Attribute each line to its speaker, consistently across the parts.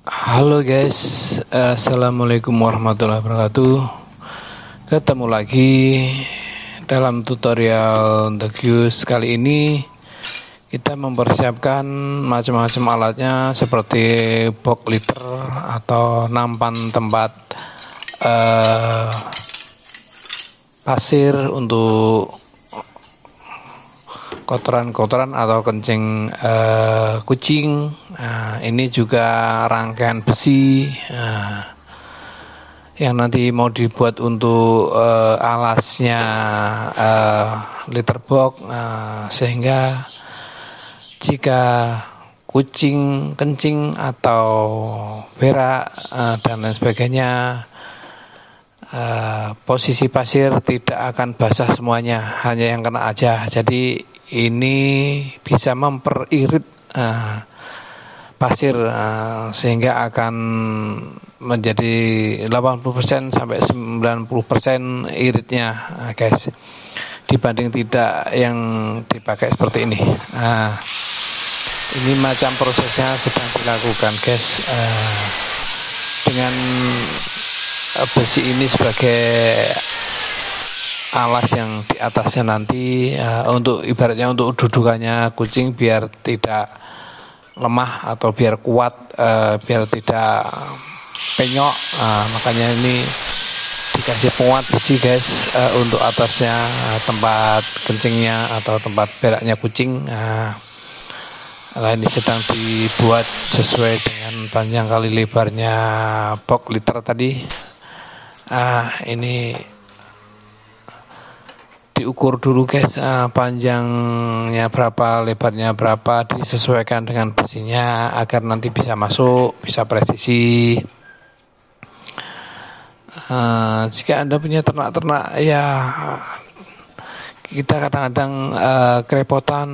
Speaker 1: Halo guys, assalamualaikum warahmatullahi wabarakatuh. Ketemu lagi dalam tutorial The Qs. Kali ini kita mempersiapkan macam-macam alatnya seperti box liter atau nampan tempat pasir untuk kotoran-kotoran atau kencing kucing. Ini juga rangkaian besi yang nanti mau dibuat untuk alasnya litter box, sehingga jika kucing kencing atau berak dan lain sebagainya, posisi pasir tidak akan basah semuanya, hanya yang kena aja. Jadi ini bisa memperirit pasir sehingga akan menjadi 80% sampai 90% iritnya, guys, dibanding tidak yang dipakai seperti ini. Ini macam prosesnya sedang dilakukan, guys, dengan besi ini sebagai alas yang di atasnya nanti, untuk ibaratnya untuk dudukannya kucing biar tidak lemah atau biar kuat, biar tidak penyok. Makanya ini dikasih penguat besi, guys, untuk atasnya, tempat kencingnya atau tempat beraknya kucing. Ini sedang dibuat sesuai dengan panjang kali lebarnya box liter tadi. Ini diukur dulu, guys, panjangnya berapa, lebarnya berapa, disesuaikan dengan besinya agar nanti bisa masuk, bisa presisi. Jika Anda punya ternak-ternak, ya kita kadang-kadang kerepotan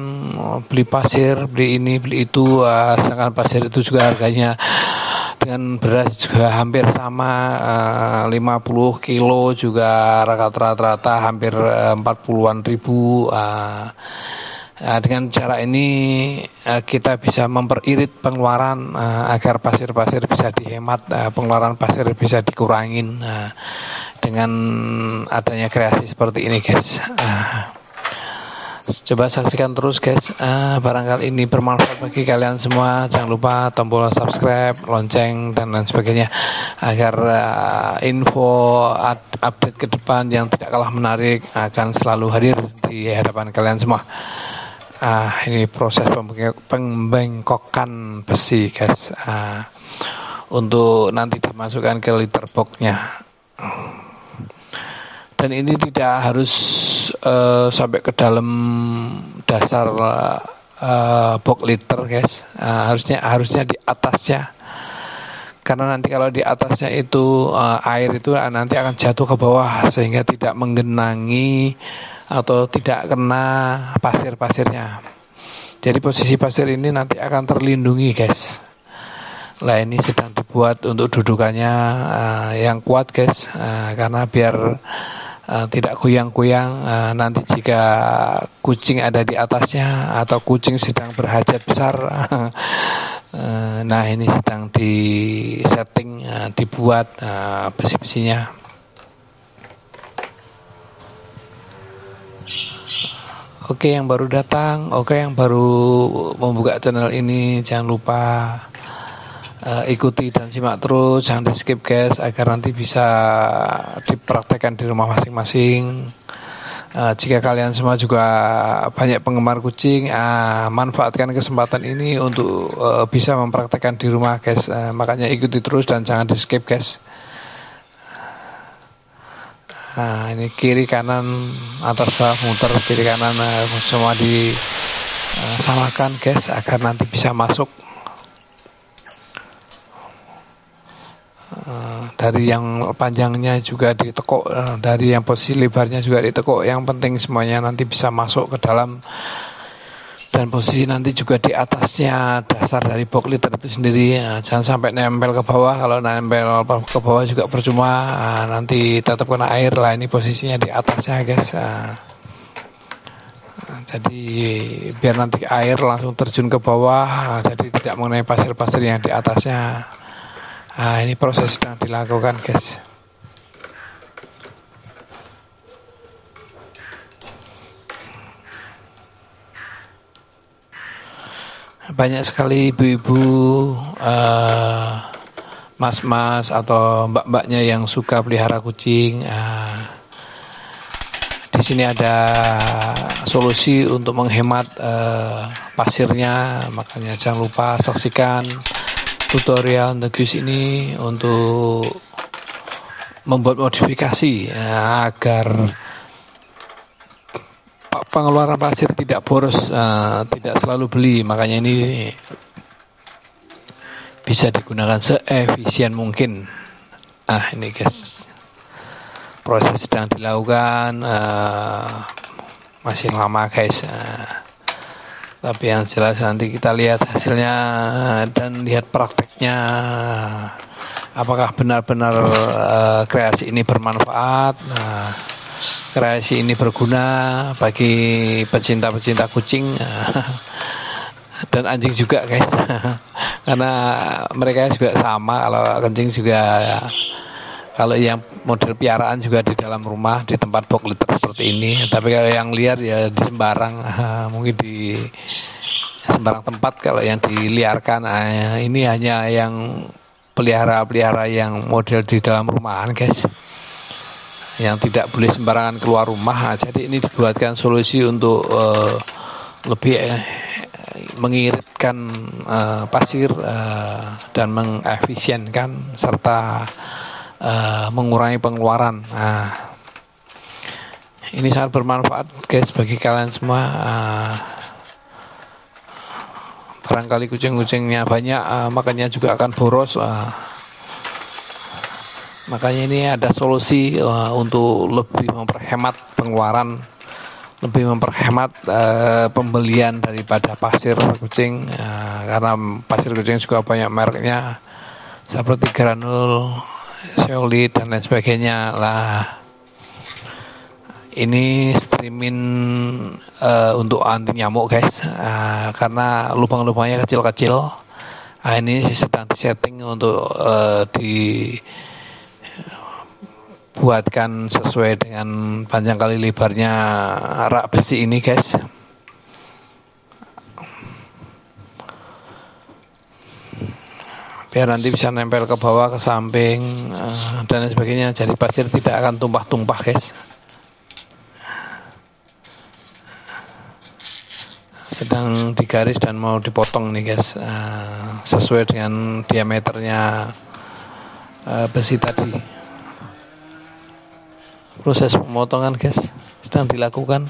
Speaker 1: beli pasir, beli ini, beli itu, sedangkan pasir itu juga harganya dengan beras juga hampir sama, 50 kilo juga rata-rata hampir 40-an ribu. Dengan cara ini kita bisa memperirit pengeluaran, agar pasir-pasir bisa dihemat, pengeluaran pasir bisa dikurangin dengan adanya kreasi seperti ini, guys. Coba saksikan terus, guys. Barangkali ini bermanfaat bagi kalian semua. Jangan lupa tombol subscribe, lonceng, dan lain sebagainya, agar info update ke depan yang tidak kalah menarik akan selalu hadir di hadapan kalian semua. Ini proses pembengkokan besi, guys, untuk nanti dimasukkan ke liter box-nya. Dan ini tidak harus sampai ke dalam dasar box liter, guys. Harusnya di atasnya, karena nanti kalau di atasnya itu air itu nanti akan jatuh ke bawah sehingga tidak menggenangi atau tidak kena pasir-pasirnya. Jadi posisi pasir ini nanti akan terlindungi, guys. Ini sedang dibuat untuk dudukannya yang kuat, guys, karena biar tidak goyang-goyang. Nanti jika kucing ada di atasnya atau kucing sedang berhajat besar, nah ini sedang disetting, dibuat besi-besinya. Oke, yang baru datang, yang baru membuka channel ini, jangan lupa ikuti dan simak terus, jangan di skip, guys, agar nanti bisa dipraktekkan di rumah masing-masing. Jika kalian semua juga banyak penggemar kucing, manfaatkan kesempatan ini untuk bisa mempraktekkan di rumah, guys. Makanya ikuti terus dan jangan di skip, guys. Ini kiri kanan, atas bawah, muter kiri kanan, semua disamakan, guys, agar nanti bisa masuk. Dari yang panjangnya juga ditekuk, dari yang posisi lebarnya juga ditekuk. Yang penting semuanya nanti bisa masuk ke dalam, dan posisi nanti juga di atasnya dasar dari box liter itu sendiri. Jangan sampai nempel ke bawah. Kalau nempel ke bawah juga percuma, nanti tetap kena air. Ini posisinya di atasnya, guys. Jadi biar nanti air langsung terjun ke bawah, jadi tidak mengenai pasir-pasir yang di atasnya. Ini proses sedang dilakukan, guys. Banyak sekali ibu-ibu, mas-mas atau mbak-mbaknya yang suka pelihara kucing. Di sini ada solusi untuk menghemat pasirnya, makanya jangan lupa saksikan tutorial The Goose ini untuk membuat modifikasi agar pengeluaran pasir tidak boros, tidak selalu beli. Makanya ini bisa digunakan seefisien mungkin. Ini guys, proses sedang dilakukan, masih lama guys. Tapi yang jelas nanti kita lihat hasilnya dan lihat prakteknya, apakah benar-benar kreasi ini bermanfaat. Kreasi ini berguna bagi pecinta-pecinta kucing dan anjing juga guys. Karena mereka juga sama, kalau kencing juga, kalau yang model piaraan juga di dalam rumah, di tempat box litter seperti ini. Tapi kalau yang liar ya di sembarang, mungkin di sembarang tempat. Kalau yang diliarkan, ini hanya yang pelihara-pelihara yang model di dalam rumahan guys, yang tidak boleh sembarangan keluar rumah. Jadi ini dibuatkan solusi untuk lebih mengiritkan pasir dan mengefisienkan serta mengurangi pengeluaran. Ini sangat bermanfaat guys bagi kalian semua. Barangkali kucing-kucingnya banyak, makanya juga akan boros. Makanya ini ada solusi untuk lebih memperhemat pengeluaran, lebih memperhemat pembelian daripada pasir kucing, karena pasir kucing juga banyak mereknya seperti granul, zeolit dan lain sebagainya lah. Ini streaming untuk anti nyamuk guys, karena lubang-lubangnya kecil-kecil. Ini sedang disetting untuk buatkan sesuai dengan panjang kali lebarnya rak besi ini guys. Biar nanti bisa nempel ke bawah, ke samping, dan lain sebagainya. Jadi pasir tidak akan tumpah-tumpah guys. Sedang digaris dan mau dipotong nih guys, sesuai dengan diameternya besi tadi. Proses pemotongan guys sedang dilakukan.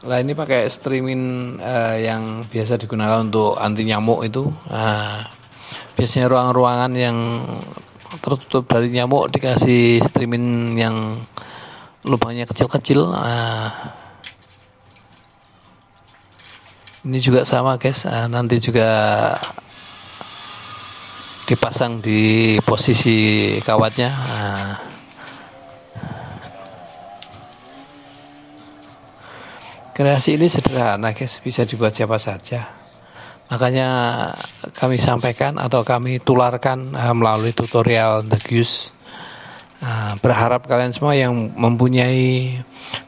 Speaker 1: Lah ini pakai streaming yang biasa digunakan untuk anti nyamuk itu. Biasanya ruang-ruangan yang tertutup dari nyamuk dikasih streaming yang lubangnya kecil-kecil. Ini juga sama guys, nanti juga dipasang di posisi kawatnya. Kreasi ini sederhana guys, bisa dibuat siapa saja. Makanya kami sampaikan atau kami tularkan melalui tutorial The Goose. Berharap kalian semua yang mempunyai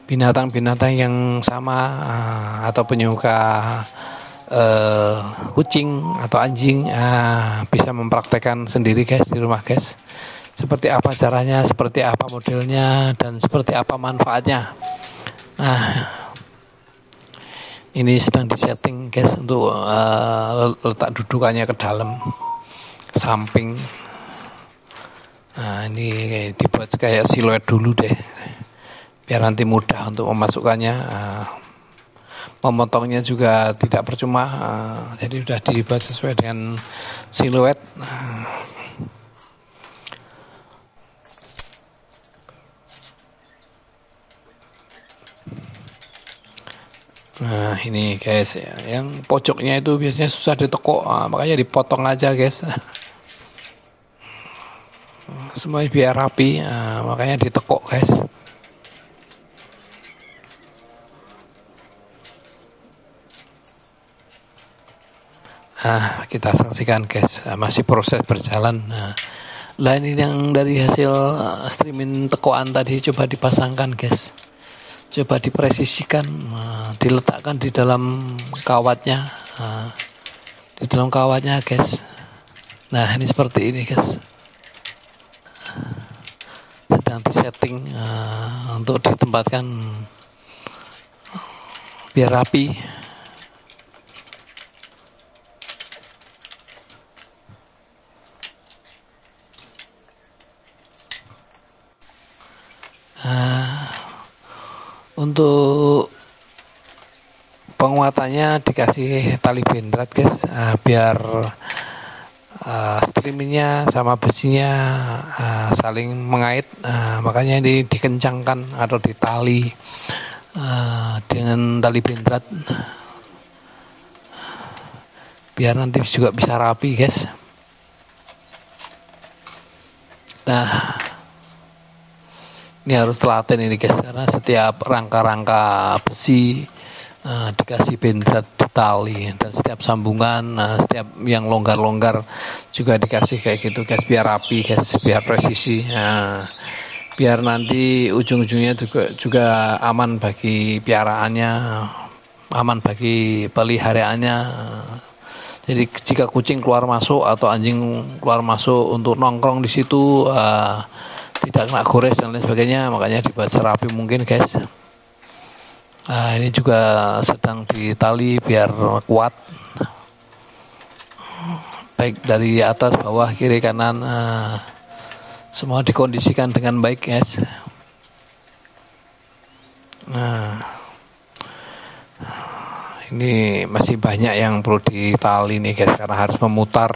Speaker 1: binatang-binatang yang sama atau penyuka kucing atau anjing bisa mempraktekkan sendiri guys di rumah guys. Seperti apa caranya, seperti apa modelnya, dan seperti apa manfaatnya. Ini sedang disetting guys untuk letak dudukannya ke dalam, ke samping. Ini dibuat kayak siluet dulu deh, biar nanti mudah untuk memasukkannya. Memotongnya juga tidak percuma, jadi sudah dibuat sesuai dengan siluet. Nah ini guys, yang pojoknya itu biasanya susah ditekuk, makanya dipotong aja guys. Semuanya biar rapi, makanya ditekuk guys. Kita saksikan guys, masih proses berjalan. Lah ini yang dari hasil streaming tekoan tadi coba dipasangkan guys, coba dipresisikan, diletakkan di dalam kawatnya, guys. Nah ini seperti ini guys, sedang disetting untuk ditempatkan biar rapi. Untuk penguatannya dikasih tali bendrat guys, biar streamingnya sama besinya saling mengait, makanya ini dikencangkan atau ditali dengan tali bendrat biar nanti juga bisa rapi guys. Nah ini harus telaten ini guys, karena setiap rangka-rangka besi dikasih bendrat tali, dan setiap sambungan, setiap yang longgar-longgar juga dikasih kayak gitu guys, biar rapi guys, biar presisi, biar nanti ujung-ujungnya juga aman bagi piaraannya, aman bagi peliharaannya. Jadi jika kucing keluar masuk atau anjing keluar masuk untuk nongkrong di situ, tidak kena gores dan lain sebagainya, makanya dibuat serapi mungkin guys. Ini juga sedang ditali biar kuat, baik dari atas, bawah, kiri, kanan, semua dikondisikan dengan baik guys. Ini masih banyak yang perlu ditali nih guys, karena harus memutar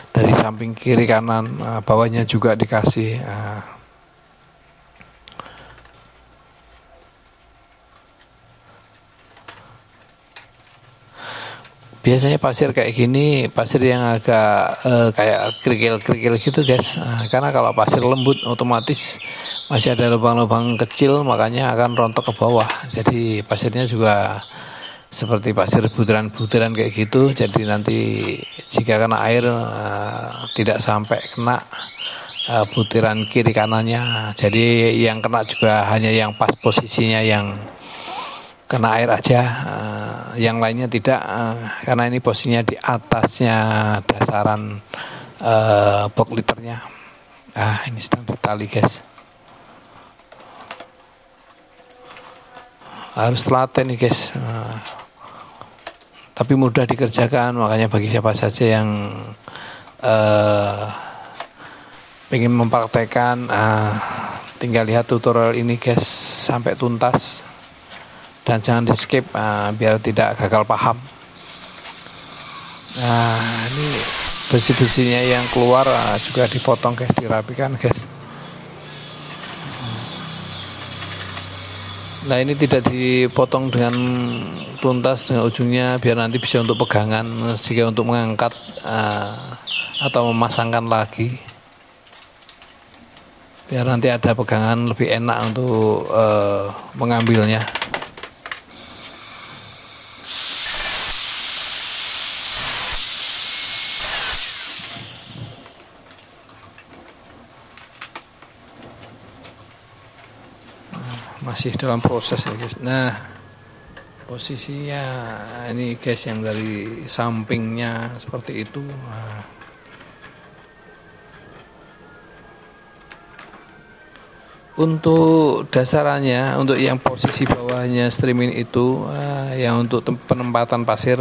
Speaker 1: dari samping kiri kanan, bawahnya juga dikasih. Biasanya pasir kayak gini, pasir yang agak kayak kerikil-kerikil gitu guys, karena kalau pasir lembut otomatis masih ada lubang-lubang kecil, makanya akan rontok ke bawah. Jadi pasirnya juga seperti pasir butiran-butiran kayak gitu, jadi nanti jika kena air tidak sampai kena butiran kiri kanannya, jadi yang kena juga hanya yang pas posisinya yang kena air aja, yang lainnya tidak, karena ini posisinya di atasnya dasaran box liternya. Ini sedang ditali guys, harus telaten nih guys, tapi mudah dikerjakan, makanya bagi siapa saja yang ingin mempraktekkan, tinggal lihat tutorial ini guys sampai tuntas dan jangan di skip, biar tidak gagal paham. Ini besi-besinya yang keluar juga dipotong guys, dirapikan guys. Nah ini tidak dipotong dengan tuntas dengan ujungnya, biar nanti bisa untuk pegangan jika untuk mengangkat atau memasangkan lagi, biar nanti ada pegangan lebih enak untuk mengambilnya. Masih dalam proses ya guys. Nah posisinya ini guys yang dari sampingnya seperti itu. Untuk dasarannya, untuk yang posisi bawahnya streaming itu, yang untuk penempatan pasir,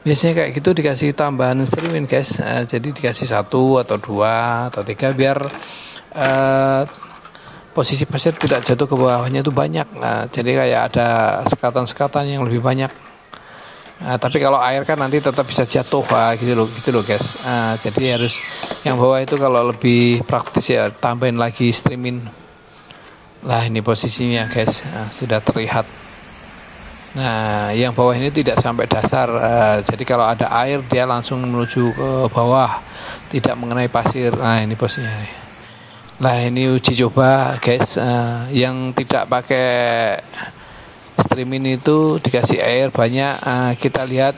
Speaker 1: biasanya kayak gitu dikasih tambahan streaming guys. Jadi dikasih 1 atau 2 atau 3 biar posisi pasir tidak jatuh ke bawahnya itu banyak. Jadi kayak ada sekatan-sekatan yang lebih banyak. Tapi kalau air kan nanti tetap bisa jatuh, gitu loh guys. Jadi harus yang bawah itu kalau lebih praktis ya tambahin lagi streaming. Lah ini posisinya guys, sudah terlihat. Nah yang bawah ini tidak sampai dasar, jadi kalau ada air dia langsung menuju ke bawah, tidak mengenai pasir. Nah ini posisinya nih. Nah ini uji coba guys, yang tidak pakai streaming itu dikasih air banyak, kita lihat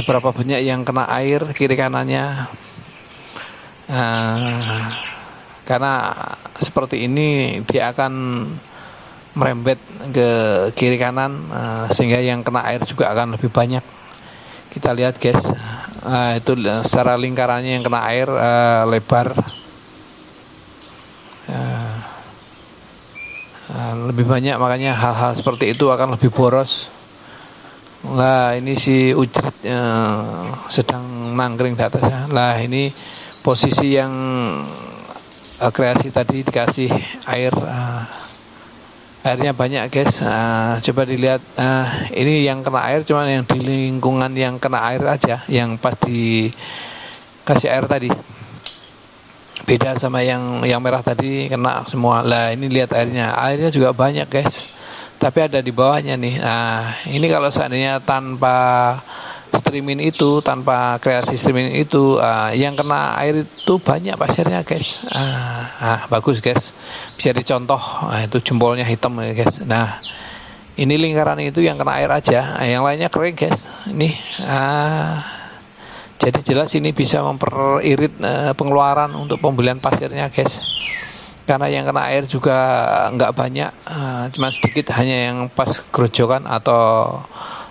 Speaker 1: seberapa banyak yang kena air kiri kanannya. Karena seperti ini dia akan merembet ke kiri kanan, sehingga yang kena air juga akan lebih banyak. Kita lihat guys, itu secara lingkarannya yang kena air lebar, lebih banyak, makanya hal-hal seperti itu akan lebih boros. Lah ini si Ujrit sedang nangkring di atasnya. Lah ini posisi yang kreasi tadi dikasih air, airnya banyak guys. Coba dilihat, ini yang kena air cuma yang di lingkungan yang kena air aja, yang pas dikasih air tadi. Beda sama yang merah tadi kena semua. Lah ini lihat airnya juga banyak guys, tapi ada di bawahnya nih. Nah ini kalau seandainya tanpa streaming itu, tanpa kreasi streaming itu, yang kena air itu banyak pasirnya guys. Bagus guys, bisa dicontoh. Itu jempolnya hitam ya guys. Nah ini lingkaran itu yang kena air aja, yang lainnya kering guys. Ini jadi jelas ini bisa memperirit pengeluaran untuk pembelian pasirnya guys. Karena yang kena air juga nggak banyak, cuma sedikit, hanya yang pas gerojokan atau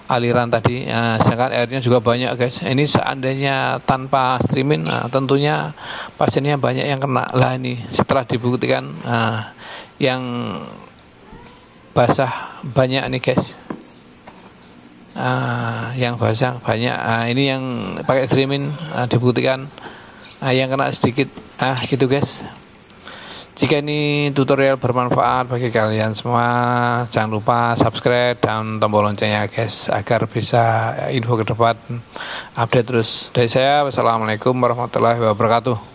Speaker 1: aliran tadi. Sedangkan airnya juga banyak guys. Ini seandainya tanpa streaming, tentunya pasirnya banyak yang kena. Lah ini setelah dibuktikan, yang basah banyak nih guys. Yang basah banyak. Ini yang pakai streaming dibuktikan, yang kena sedikit. Gitu guys. Jika ini tutorial bermanfaat bagi kalian semua, jangan lupa subscribe dan tombol loncengnya guys, agar bisa info ke depan update terus. Dari saya, wassalamualaikum warahmatullahi wabarakatuh.